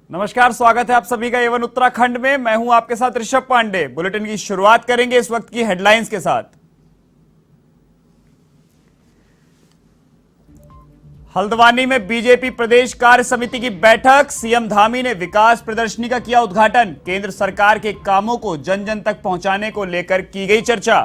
नमस्कार, स्वागत है आप सभी का एवन उत्तराखंड में। मैं हूं आपके साथ ऋषभ पांडे। बुलेटिन की शुरुआत करेंगे इस वक्त की हेडलाइंस के साथ। हल्द्वानी में बीजेपी प्रदेश कार्य समिति की बैठक। सीएम धामी ने विकास प्रदर्शनी का किया उद्घाटन। केंद्र सरकार के कामों को जन जन तक पहुंचाने को लेकर की गई चर्चा।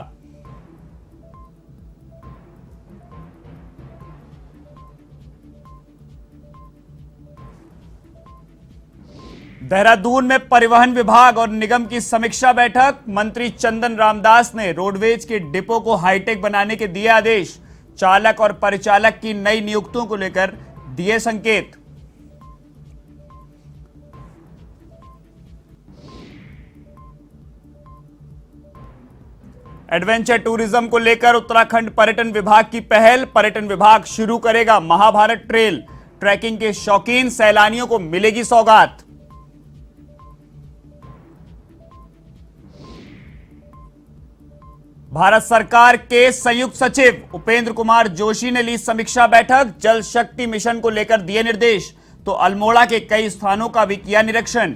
देहरादून में परिवहन विभाग और निगम की समीक्षा बैठक। मंत्री चंदन रामदास ने रोडवेज के डिपो को हाईटेक बनाने के दिए आदेश। चालक और परिचालक की नई नियुक्तियों को लेकर दिए संकेत। एडवेंचर टूरिज्म को लेकर उत्तराखंड पर्यटन विभाग की पहल। पर्यटन विभाग शुरू करेगा महाभारत ट्रेल। ट्रैकिंग के शौकीन सैलानियों को मिलेगी सौगात। भारत सरकार के संयुक्त सचिव उपेंद्र कुमार जोशी ने ली समीक्षा बैठक। जल शक्ति मिशन को लेकर दिए निर्देश, तो अल्मोड़ा के कई स्थानों का भी किया निरीक्षण।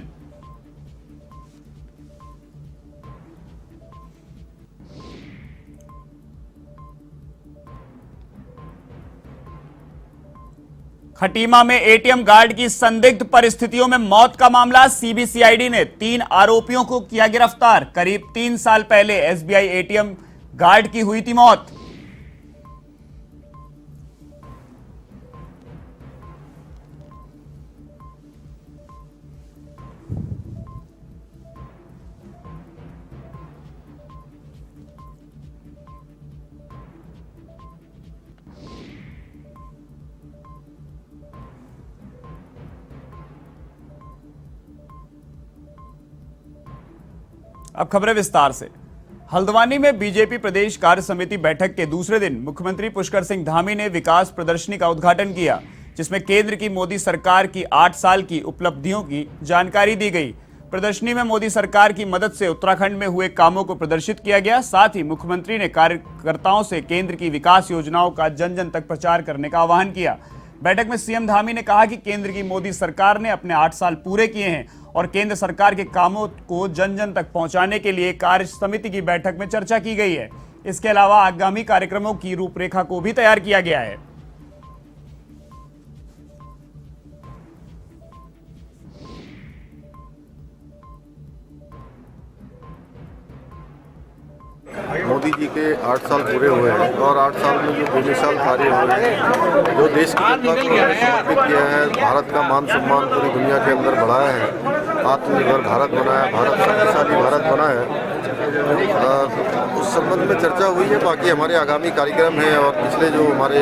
खटीमा में एटीएम गार्ड की संदिग्ध परिस्थितियों में मौत का मामला। सीबीसीआईडी ने 3 आरोपियों को किया गिरफ्तार। करीब 3 साल पहले एसबीआई एटीएम गार्ड की हुई थी मौत। अब खबरें विस्तार से। हल्द्वानी में बीजेपी प्रदेश कार्य समिति बैठक के दूसरे दिन मुख्यमंत्री पुष्कर सिंह धामी ने विकास प्रदर्शनी का उद्घाटन किया, जिसमें केंद्र की मोदी सरकार की 8 साल की उपलब्धियों की जानकारी दी गई। प्रदर्शनी में मोदी सरकार की मदद से उत्तराखंड में हुए कामों को प्रदर्शित किया गया। साथ ही मुख्यमंत्री ने कार्यकर्ताओं से केंद्र की विकास योजनाओं का जन जन तक प्रचार करने का आह्वान किया। बैठक में सीएम धामी ने कहा कि केंद्र की मोदी सरकार ने अपने 8 साल पूरे किए हैं और केंद्र सरकार के कामों को जन जन तक पहुंचाने के लिए कार्य समिति की बैठक में चर्चा की गई है। इसके अलावा आगामी कार्यक्रमों की रूपरेखा को भी तैयार किया गया है। मोदी जी के 8 साल पूरे हुए हैं और 8 साल में जो बेमिसाल कार्य हुए हैं, जो देश की जनता को उन्होंने समर्पित किया है, भारत का मान सम्मान पूरी दुनिया के अंदर बढ़ाया है, आत्मनिर्भर भारत बनाया, भारत शक्तिशाली भारत बना है, उस संबंध में चर्चा हुई है। बाकी हमारे आगामी कार्यक्रम हैं और पिछले जो हमारे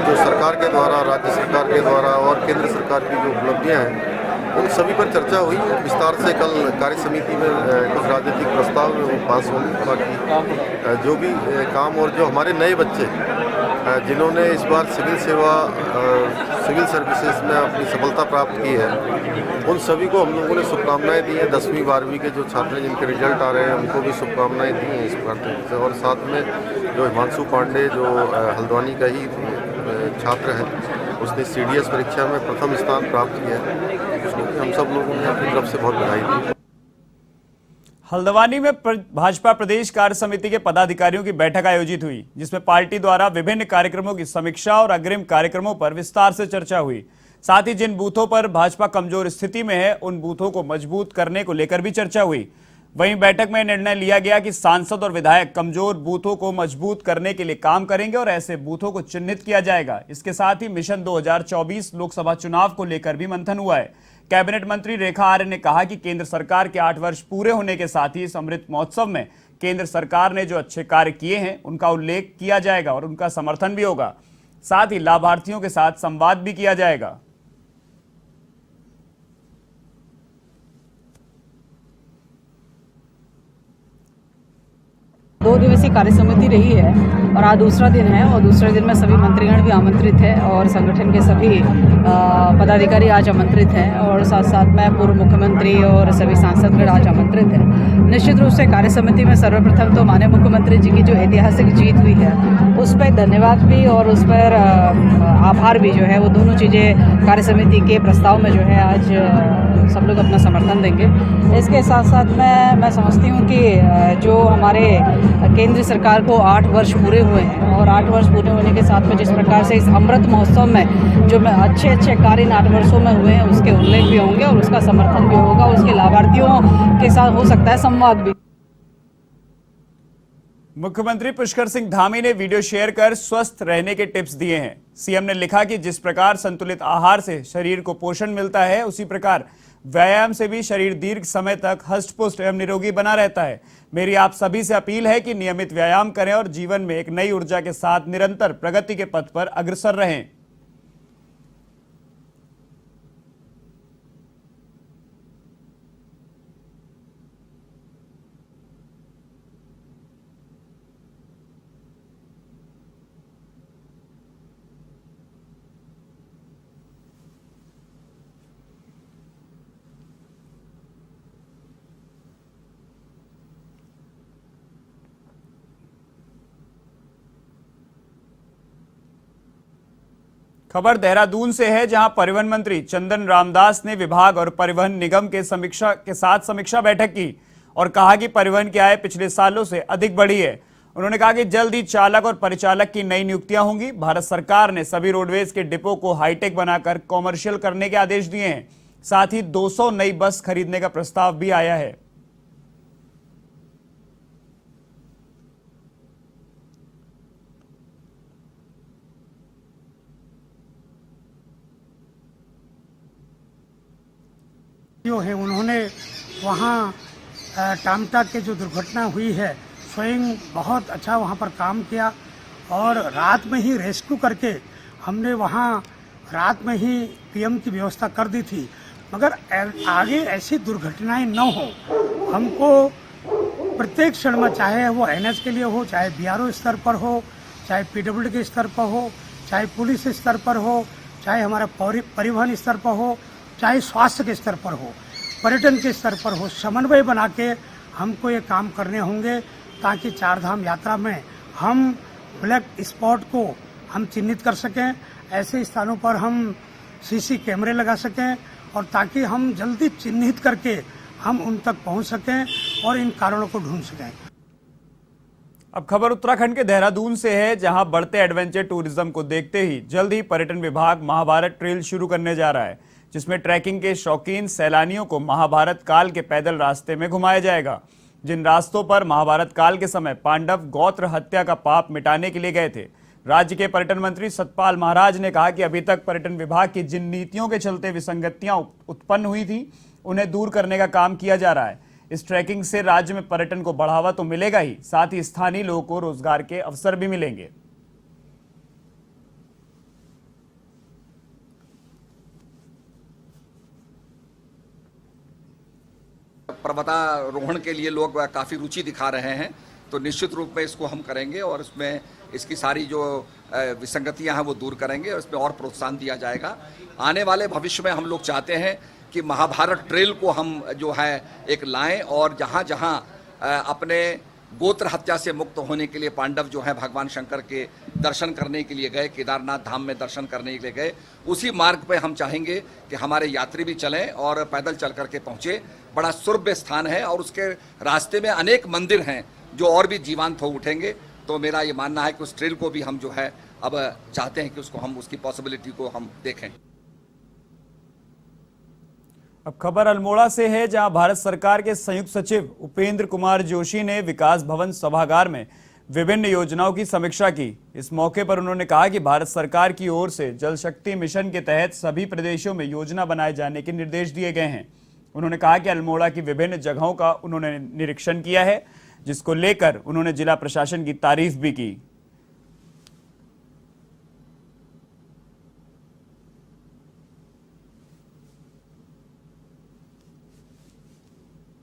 जो सरकार के द्वारा, राज्य सरकार के द्वारा और केंद्र सरकार की जो उपलब्धियाँ हैं, उन सभी पर चर्चा हुई। विस्तार से कल कार्य समिति में कुछ राजनीतिक प्रस्ताव पास होंगे। बाकी जो भी काम और जो हमारे नए बच्चे जिन्होंने इस बार सिविल सर्विसेज में अपनी सफलता प्राप्त की है, उन सभी को हम लोगों ने शुभकामनाएं दी हैं। 10वीं 12वीं के जो छात्र जिनके रिजल्ट आ रहे हैं, उनको भी शुभकामनाएं दी हैं इस बार से। और साथ में जो हिमांशु पांडे जो हल्द्वानी का ही छात्र है, उसने सीडीएस परीक्षा में प्रथम स्थान प्राप्त किया है, उसको हम सब लोगों ने अपनी तरफ से बहुत बधाई दी। हल्द्वानी में भाजपा प्रदेश कार्य समिति के पदाधिकारियों की बैठक आयोजित हुई, जिसमें पार्टी द्वारा विभिन्न कार्यक्रमों की समीक्षा और अग्रिम कार्यक्रमों पर विस्तार से चर्चा हुई। साथ ही जिन बूथों पर भाजपा कमजोर स्थिति में है, उन बूथों को मजबूत करने को लेकर भी चर्चा हुई। वहीं बैठक में निर्णय लिया गया कि सांसद और विधायक कमजोर बूथों को मजबूत करने के लिए काम करेंगे और ऐसे बूथों को चिन्हित किया जाएगा। इसके साथ ही मिशन 2024 लोकसभा चुनाव को लेकर भी मंथन हुआ है। कैबिनेट मंत्री रेखा आर्य ने कहा कि केंद्र सरकार के 8 वर्ष पूरे होने के साथ ही इस अमृत महोत्सव में केंद्र सरकार ने जो अच्छे कार्य किए हैं, उनका उल्लेख किया जाएगा और उनका समर्थन भी होगा। साथ ही लाभार्थियों के साथ संवाद भी किया जाएगा। 2 दिन दिवसीय कार्य समिति रही है और आज दूसरा दिन है और दूसरे दिन में सभी मंत्रीगण भी आमंत्रित है और संगठन के सभी पदाधिकारी आज आमंत्रित हैं और साथ साथ में पूर्व मुख्यमंत्री और सभी सांसदगण आज आमंत्रित हैं। निश्चित रूप से कार्य समिति में सर्वप्रथम तो माननीय मुख्यमंत्री जी की जो ऐतिहासिक जीत हुई है उस पर धन्यवाद भी और उस पर आभार भी जो है वो दोनों चीज़ें कार्य समिति के प्रस्ताव में जो है आज सब लोग अपना समर्थन देंगे। इसके साथ साथ मैं समझती हूँ कि जो हमारे केंद्र सरकार को 8 वर्ष पूरे हुए हैं और 8 वर्ष पूरे होने के साथ में जिस प्रकार से इस अमृत महोत्सव में जो अच्छे कार्य इन 8 वर्षों में हुए हैं उसके उल्लेख भी होंगे और उसका समर्थन भी होगा, उसके लाभार्थियों के साथ हो सकता है संवाद भी। मुख्यमंत्री पुष्कर सिंह धामी ने वीडियो शेयर कर स्वस्थ रहने के टिप्स दिए हैं। सीएम ने लिखा कि जिस प्रकार संतुलित आहार से शरीर को पोषण मिलता है उसी प्रकार व्यायाम से भी शरीर दीर्घ समय तक हष्ट-पुष्ट एवं निरोगी बना रहता है। मेरी आप सभी से अपील है कि नियमित व्यायाम करें और जीवन में एक नई ऊर्जा के साथ निरंतर प्रगति के पथ पर अग्रसर रहें। खबर देहरादून से है, जहां परिवहन मंत्री चंदन रामदास ने विभाग और परिवहन निगम के साथ समीक्षा बैठक की और कहा कि परिवहन की आय पिछले सालों से अधिक बढ़ी है। उन्होंने कहा कि जल्द ही चालक और परिचालक की नई नियुक्तियां होंगी। भारत सरकार ने सभी रोडवेज के डिपो को हाईटेक बनाकर कॉमर्शियल करने के आदेश दिए हैं। साथ ही 200 नई बस खरीदने का प्रस्ताव भी आया है। जो है उन्होंने वहाँ टामटा के जो दुर्घटना हुई है स्वयं बहुत अच्छा वहाँ पर काम किया और रात में ही रेस्क्यू करके हमने वहाँ रात में ही पीएम की व्यवस्था कर दी थी। मगर आगे ऐसी दुर्घटनाएं न हो, हमको प्रत्येक क्षण में, चाहे वो एनएच के लिए हो, चाहे बीआरओ स्तर पर हो, चाहे पीडब्ल्यूडी के स्तर पर हो, चाहे पुलिस स्तर पर हो, चाहे हमारा परिवहन स्तर पर हो, चाहे स्वास्थ्य के स्तर पर हो, पर्यटन के स्तर पर हो, समन्वय बना के हमको ये काम करने होंगे ताकि चारधाम यात्रा में हम ब्लैक स्पॉट को हम चिन्हित कर सकें, ऐसे स्थानों पर हम सीसी कैमरे लगा सकें और ताकि हम जल्दी चिन्हित करके हम उन तक पहुंच सकें और इन कारणों को ढूंढ सकें। अब खबर उत्तराखंड के देहरादून से है, जहां बढ़ते एडवेंचर टूरिज्म को देखते ही जल्द ही पर्यटन विभाग महाभारत ट्रेल शुरू करने जा रहा है, जिसमें ट्रैकिंग के शौकीन सैलानियों को महाभारत काल के पैदल रास्ते में घुमाया जाएगा। जिन रास्तों पर महाभारत काल के समय पांडव गोत्र हत्या का पाप मिटाने के लिए गए थे। राज्य के पर्यटन मंत्री सतपाल महाराज ने कहा कि अभी तक पर्यटन विभाग की जिन नीतियों के चलते विसंगतियां उत्पन्न हुई थी उन्हें दूर करने का काम किया जा रहा है। इस ट्रैकिंग से राज्य में पर्यटन को बढ़ावा तो मिलेगा ही, साथ ही स्थानीय लोगों को रोजगार के अवसर भी मिलेंगे। पर्वतारोहण के लिए लोग काफ़ी रुचि दिखा रहे हैं, तो निश्चित रूप में इसको हम करेंगे और इसमें इसकी सारी जो विसंगतियां हैं वो दूर करेंगे और इसमें और प्रोत्साहन दिया जाएगा। आने वाले भविष्य में हम लोग चाहते हैं कि महाभारत ट्रेल को हम जो है एक लाएं और जहां जहां अपने गोत्र हत्या से मुक्त होने के लिए पांडव जो है भगवान शंकर के दर्शन करने के लिए गए, केदारनाथ धाम में दर्शन करने के लिए गए, उसी मार्ग पे हम चाहेंगे कि हमारे यात्री भी चलें और पैदल चल करके पहुँचे। बड़ा सुरभ्य स्थान है और उसके रास्ते में अनेक मंदिर हैं जो और भी जीवंत हो उठेंगे। तो मेरा ये मानना है कि उस ट्रेल को भी हम जो है अब चाहते हैं कि उसको हम उसकी पॉसिबिलिटी को हम देखें। अब खबर अल्मोड़ा से है, जहां भारत सरकार के संयुक्त सचिव उपेंद्र कुमार जोशी ने विकास भवन सभागार में विभिन्न योजनाओं की समीक्षा की। इस मौके पर उन्होंने कहा कि भारत सरकार की ओर से जल शक्ति मिशन के तहत सभी प्रदेशों में योजना बनाए जाने के निर्देश दिए गए हैं। उन्होंने कहा कि अल्मोड़ा की विभिन्न जगहों का उन्होंने निरीक्षण किया है, जिसको लेकर उन्होंने जिला प्रशासन की तारीफ भी की।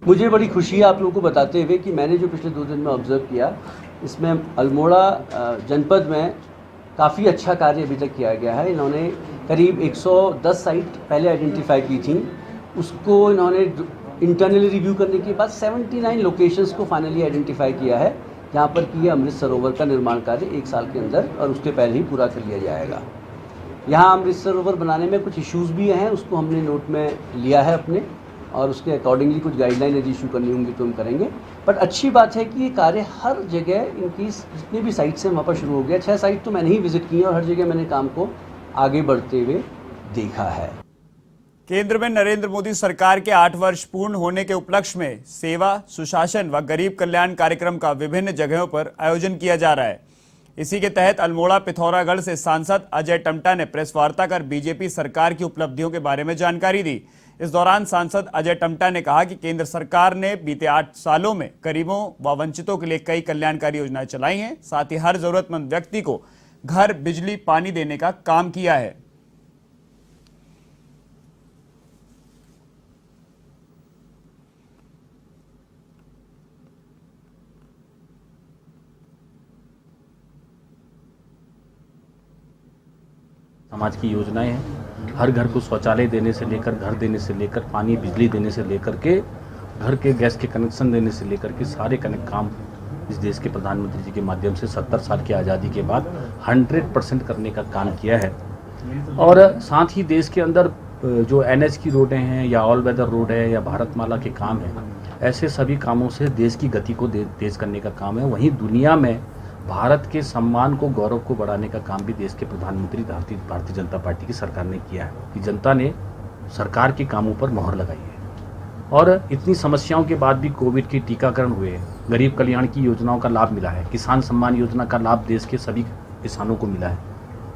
मुझे बड़ी खुशी है आप लोगों को बताते हुए कि मैंने जो पिछले 2 दिन में ऑब्जर्व किया इसमें अल्मोड़ा जनपद में काफ़ी अच्छा कार्य अभी तक किया गया है। इन्होंने करीब 110 साइट पहले आइडेंटिफाई की थी, उसको इन्होंने इंटरनली रिव्यू करने के बाद 79 लोकेशंस को फाइनली आइडेंटिफाई किया है, जहाँ पर कि ये अमृत सरोवर का निर्माण कार्य 1 साल के अंदर और उसके पहले ही पूरा कर लिया जाएगा। यहाँ अमृत सरोवर बनाने में कुछ इश्यूज़ भी हैं, उसको हमने नोट में लिया है अपने, और उसके अकॉर्डिंगली कुछ गाइडलाइन यदि इशू करनी होंगी तो हम करेंगे। बट अच्छी बात है कि ये कार्य हर जगह इनकी जितनी भी साइट्स हैं वहाँ पर शुरू हो गया। 6 साइट तो मैंने ही विजिट की है और हर जगह मैंने काम को आगे बढ़ते हुए देखा है। केंद्र में नरेंद्र मोदी सरकार के 8 वर्ष पूर्ण होने के उपलक्ष्य में सेवा, सुशासन व गरीब कल्याण कार्यक्रम का विभिन्न जगहों पर आयोजन किया जा रहा है। इसी के तहत अल्मोड़ा पिथौरागढ़ से सांसद अजय टम्टा ने प्रेस वार्ता कर बीजेपी सरकार की उपलब्धियों के बारे में जानकारी दी। इस दौरान सांसद अजय टम्टा ने कहा कि केंद्र सरकार ने बीते 8 सालों में गरीबों व वंचितों के लिए कई कल्याणकारी योजनाएं चलाई हैं। साथ ही हर जरूरतमंद व्यक्ति को घर, बिजली, पानी देने का काम किया है। समाज की योजनाएं हैं, हर घर को शौचालय देने से लेकर, घर देने से लेकर, पानी बिजली देने से लेकर के, घर के गैस के कनेक्शन देने से लेकर के सारे काम इस देश के प्रधानमंत्री जी के माध्यम से 70 साल की आज़ादी के बाद 100% करने का काम किया है। और साथ ही देश के अंदर जो NH की रोडें हैं या ऑल वेदर रोड है या भारतमाला के काम हैं, ऐसे सभी कामों से देश की गति को तेज करने का काम है। वहीं दुनिया में भारत के सम्मान को, गौरव को बढ़ाने का काम भी देश के प्रधानमंत्री भारतीय जनता पार्टी की सरकार ने किया है कि जनता ने सरकार के कामों पर मोहर लगाई है। और इतनी समस्याओं के बाद भी कोविड के टीकाकरण हुए, गरीब कल्याण की योजनाओं का लाभ मिला है, किसान सम्मान योजना का लाभ देश के सभी किसानों को मिला है।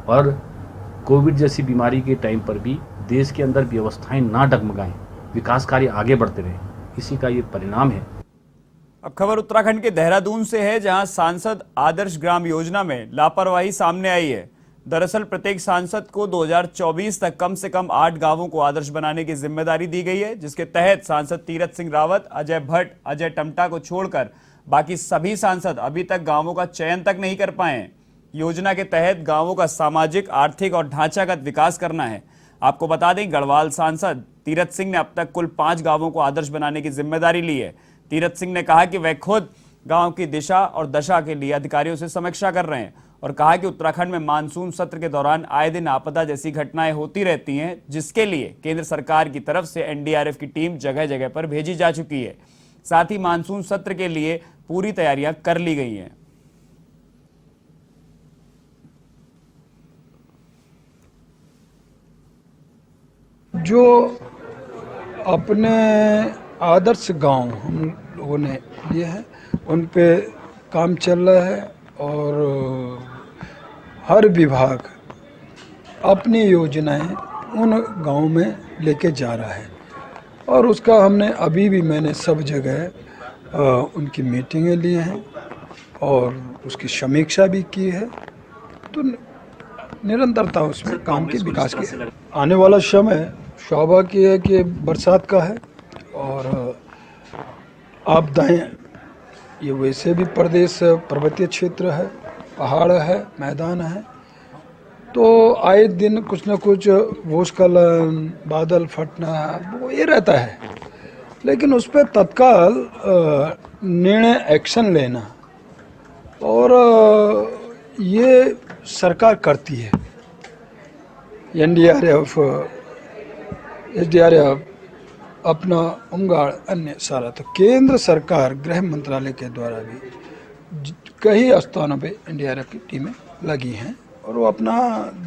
और कोविड जैसी बीमारी के टाइम पर भी देश के अंदर व्यवस्थाएं ना डगमगाएं, विकास कार्य आगे बढ़ते रहे, इसी का ये परिणाम है। अब खबर उत्तराखंड के देहरादून से है, जहां सांसद आदर्श ग्राम योजना में लापरवाही सामने आई है। दरअसल प्रत्येक सांसद को 2024 तक कम से कम 8 गांवों को आदर्श बनाने की जिम्मेदारी दी गई है, जिसके तहत सांसद तीरथ सिंह रावत, अजय भट्ट, अजय टम्टा को छोड़कर बाकी सभी सांसद अभी तक गांवों का चयन तक नहीं कर पाए हैं। योजना के तहत गांवों का सामाजिक, आर्थिक और ढांचागत विकास करना है। आपको बता दें, गढ़वाल सांसद तीरथ सिंह ने अब तक कुल 5 गांवों को आदर्श बनाने की जिम्मेदारी ली है। तीरथ सिंह ने कहा कि वह खुद गांव की दिशा और दशा के लिए अधिकारियों से समीक्षा कर रहे हैं और कहा कि उत्तराखंड में मानसून सत्र के दौरान आए दिन आपदा जैसी घटनाएं होती रहती हैं, जिसके लिए केंद्र सरकार की तरफ से NDRF की टीम जगह जगह पर भेजी जा चुकी है। साथ ही मानसून सत्र के लिए पूरी तैयारियां कर ली गई हैं। जो अपने आदर्श गांव हम लोगों ने लिए हैं, उन पे काम चल रहा है और हर विभाग अपनी योजनाएं उन गांव में लेके जा रहा है। और उसका हमने अभी भी मैंने सब जगह उनकी मीटिंगें ली हैं और उसकी समीक्षा भी की है, तो निरंतरता उसमें काम के विकास की। आने वाला समय सौभाग्य है कि बरसात का है और आपदाएं, ये वैसे भी प्रदेश पर्वतीय क्षेत्र है, पहाड़ है, मैदान है, तो आए दिन कुछ न कुछ भूस्खलन, बादल फटना वो ये रहता है। लेकिन उस पर तत्काल निर्णय, एक्शन लेना और ये सरकार करती है। NDRF, SDRF, अपना होमगार्ड, अन्य सारा, तो केंद्र सरकार गृह मंत्रालय के द्वारा भी कई स्थानों पे NDRF की टीमें लगी हैं और वो अपना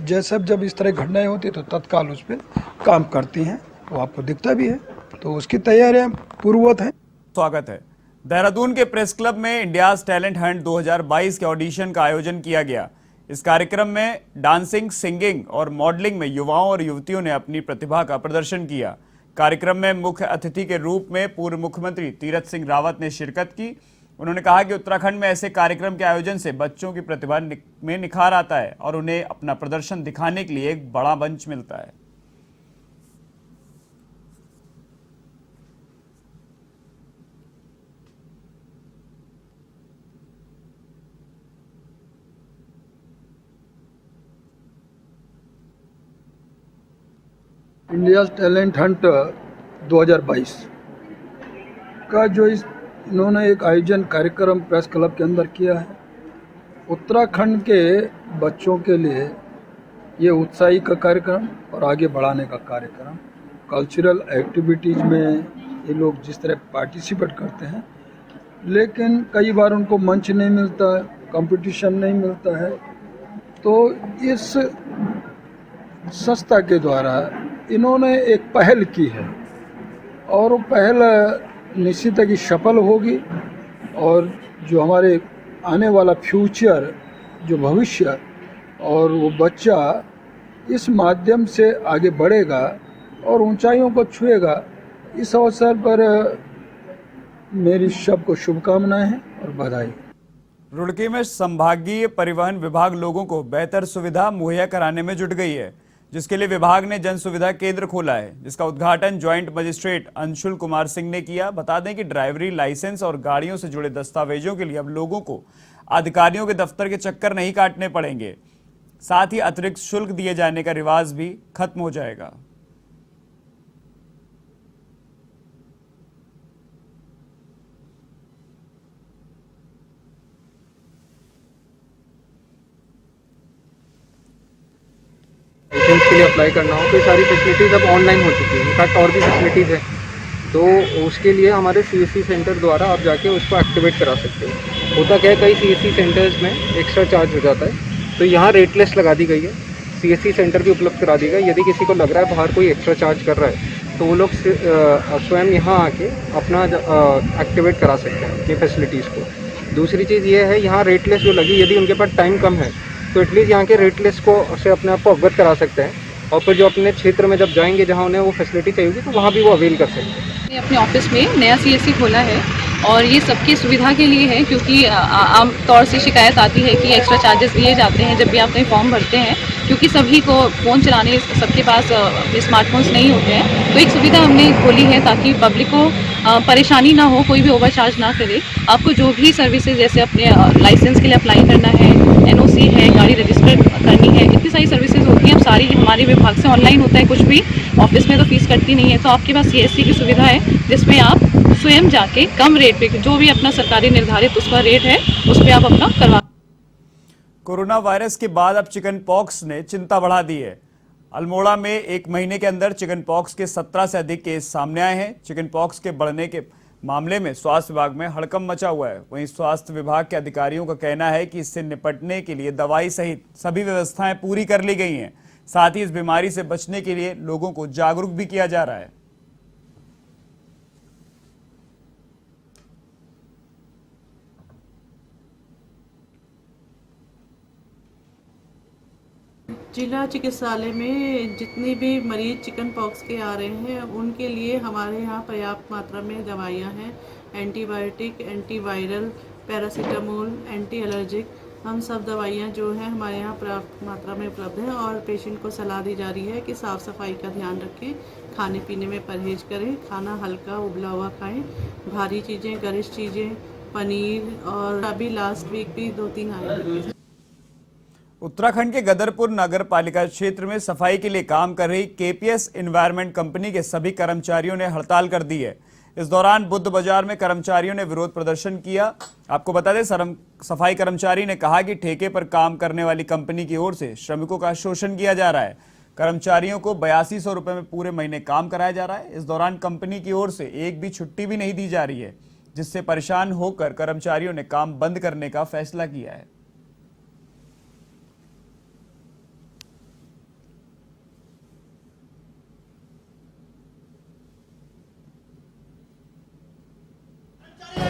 जैसे जब इस तरह घटनाएं होती तो तत्काल उस पर काम करती हैं। वो आपको दिखता भी है, तो उसकी तैयारियां पूर्ववत हैं। स्वागत है। देहरादून के प्रेस क्लब में इंडियाज टैलेंट हंट 2022 के ऑडिशन का आयोजन किया गया। इस कार्यक्रम में डांसिंग, सिंगिंग और मॉडलिंग में युवाओं और युवतियों ने अपनी प्रतिभा का प्रदर्शन किया। कार्यक्रम में मुख्य अतिथि के रूप में पूर्व मुख्यमंत्री तीरथ सिंह रावत ने शिरकत की। उन्होंने कहा कि उत्तराखंड में ऐसे कार्यक्रम के आयोजन से बच्चों की प्रतिभा में निखार आता है और उन्हें अपना प्रदर्शन दिखाने के लिए एक बड़ा मंच मिलता है। इंडिया टैलेंट हंट 2022 का जो इन्होंने एक आयोजन कार्यक्रम प्रेस क्लब के अंदर किया है, उत्तराखंड के बच्चों के लिए ये उत्साही का कार्यक्रम और आगे बढ़ाने का कार्यक्रम। कल्चरल एक्टिविटीज़ में ये लोग जिस तरह पार्टिसिपेट करते हैं, लेकिन कई बार उनको मंच नहीं मिलता है, कंपटीशन नहीं मिलता है, तो इस संस्था के द्वारा इन्होंने एक पहल की है और वो पहल निश्चित है कि सफल होगी और जो हमारे आने वाला फ्यूचर, जो भविष्य और वो बच्चा इस माध्यम से आगे बढ़ेगा और ऊंचाइयों को छुएगा। इस अवसर पर मेरी सबको शुभकामनाएं हैं और बधाई। रुड़की में संभागीय परिवहन विभाग लोगों को बेहतर सुविधा मुहैया कराने में जुट गई है, जिसके लिए विभाग ने जन सुविधा केंद्र खोला है, जिसका उद्घाटन ज्वाइंट मजिस्ट्रेट अंशुल कुमार सिंह ने किया। बता दें कि ड्राइवरी लाइसेंस और गाड़ियों से जुड़े दस्तावेजों के लिए अब लोगों को अधिकारियों के दफ्तर के चक्कर नहीं काटने पड़ेंगे। साथ ही अतिरिक्त शुल्क दिए जाने का रिवाज भी खत्म हो जाएगा। लाइसेंस के लिए अप्लाई करना हो तो ये सारी फैसिलिटीज़ अब ऑनलाइन हो चुकी है। इनफैक्ट और भी फैसिलिटीज़ है, तो उसके लिए हमारे CSC सेंटर द्वारा आप जाके उसको एक्टिवेट करा सकते हो। होता क्या है, कई CSC सेंटर्स में एक्स्ट्रा चार्ज हो जाता है, तो यहाँ रेट लिस्ट लगा दी गई है, CSC सेंटर भी उपलब्ध करा दी गई। यदि किसी को लग रहा है बाहर कोई एक्स्ट्रा चार्ज कर रहा है तो वो लोग स्वयं यहाँ आके अपना एक्टिवेट करा सकते हैं अपनी फैसिलिटीज़ को। दूसरी चीज़ ये है, यहाँ रेट लिस्ट जो लगी, यदि उनके पास टाइम कम है तो एटलीस्ट यहाँ के रेट लिस्ट को से अपने आप को अवगत करा सकते हैं और फिर जो अपने क्षेत्र में जब जाएंगे जहाँ उन्हें वो फैसिलिटी चाहिए होगी तो वहाँ भी वो अवेल कर सकते हैं। अपने ऑफिस में नया CSC खोला है और ये सबकी सुविधा के लिए है, क्योंकि आम तौर से शिकायत आती है कि एक्स्ट्रा चार्जेस लिए जाते हैं जब भी आप कहीं फॉर्म भरते हैं, क्योंकि सभी को फ़ोन चलाने सबके पास स्मार्टफोन्स नहीं होते हैं। तो एक सुविधा हमने खोली है ताकि पब्लिक को परेशानी ना हो, कोई भी ओवरचार्ज ना करे। आपको जो भी सर्विसेज जैसे अपने लाइसेंस के लिए अप्लाई करना है, NOC है, गाड़ी रजिस्टर करनी है, इतनी सारी सर्विसेज होती हैं। अब सारी हमारे विभाग से ऑनलाइन होता है, कुछ भी ऑफिस में तो फीस कटती नहीं है। तो आपके पास CSC की सुविधा है जिसमें आप स्वयं जाके कम रेट पे, जो भी अपना सरकारी निर्धारित उसका रेट है उस पर आप अपना करवा। कोरोना वायरस के बाद अब चिकन पॉक्स ने चिंता बढ़ा दी है। अल्मोड़ा में एक महीने के अंदर चिकन पॉक्स के 17 से अधिक केस सामने आए हैं। चिकन पॉक्स के बढ़ने के मामले में स्वास्थ्य विभाग में हड़कंप मचा हुआ है। वहीं स्वास्थ्य विभाग के अधिकारियों का कहना है कि इससे निपटने के लिए दवाई सहित सभी व्यवस्थाएं पूरी कर ली गई हैं। साथ ही इस बीमारी से बचने के लिए लोगों को जागरूक भी किया जा रहा है। जिला चिकित्सालय में जितने भी मरीज चिकन पॉक्स के आ रहे हैं उनके लिए हमारे यहाँ पर्याप्त मात्रा में दवाइयाँ हैं। Antibiotic, antiviral, paracetamol, anti allergic, हम सब दवाइयाँ जो हैं हमारे यहाँ पर्याप्त मात्रा में उपलब्ध हैं और पेशेंट को सलाह दी जा रही है कि साफ़ सफाई का ध्यान रखें, खाने पीने में परहेज करें, खाना हल्का उबला हुआ खाएं, भारी चीज़ें, गरिष्ठ चीज़ें, पनीर, और अभी लास्ट वीक भी 2-3 आए। उत्तराखंड के गदरपुर नगर पालिका क्षेत्र में सफाई के लिए काम कर रही KPS एनवायरमेंट कंपनी के सभी कर्मचारियों ने हड़ताल कर दी है। इस दौरान बुद्ध बाजार में कर्मचारियों ने विरोध प्रदर्शन किया। आपको बता दें, सफाई कर्मचारी ने कहा कि ठेके पर काम करने वाली कंपनी की ओर से श्रमिकों का शोषण किया जा रहा है। कर्मचारियों को 8200 रुपए में पूरे महीने काम कराया जा रहा है। इस दौरान कंपनी की ओर से एक भी छुट्टी भी नहीं दी जा रही है, जिससे परेशान होकर कर्मचारियों ने काम बंद करने का फैसला किया है।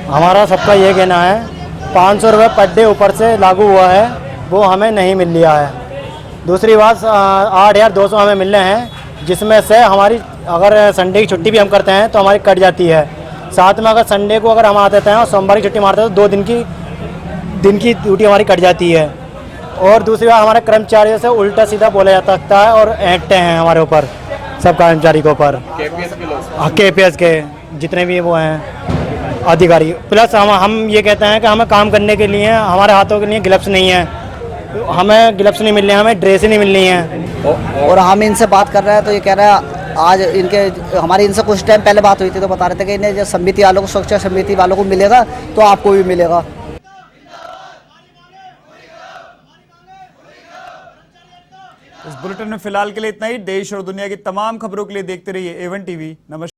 हमारा सबका ये कहना है 500 रुपये पर डे ऊपर से लागू हुआ है, वो हमें नहीं मिल लिया है। दूसरी बात 8200 हमें मिल रहे हैं, जिसमें से हमारी अगर संडे की छुट्टी भी हम करते हैं तो हमारी कट जाती है। साथ में अगर संडे को अगर हम आते हैं और सोमवार की छुट्टी मारते हैं तो 2 दिन की ड्यूटी हमारी कट जाती है। और दूसरी बात हमारे कर्मचारियों से उल्टा सीधा बोला जा सकता है और ऐंठते हैं हमारे ऊपर, सब कर्मचारी के ऊपर, KPS के जितने भी वो हैं अधिकारी। प्लस हम ये कहते हैं कि हमें काम करने के लिए हमारे हाथों के लिए ग्लव्स नहीं है, हमें ग्लव्स नहीं मिल रहे हैं, हमें ड्रेस ही नहीं मिल रही हैं। और हम इनसे बात कर रहे हैं तो ये कह रहा है आज इनके हमारी इनसे कुछ टाइम पहले बात हुई थी तो बता रहे थे कि इन्हें जो समिति वालों को, स्वच्छता समिति वालों को मिलेगा तो आपको भी मिलेगा। इस बुलेटिन में फिलहाल के लिए इतना ही। देश और दुनिया की तमाम खबरों के लिए देखते रहिए A1 TV। नमस्कार।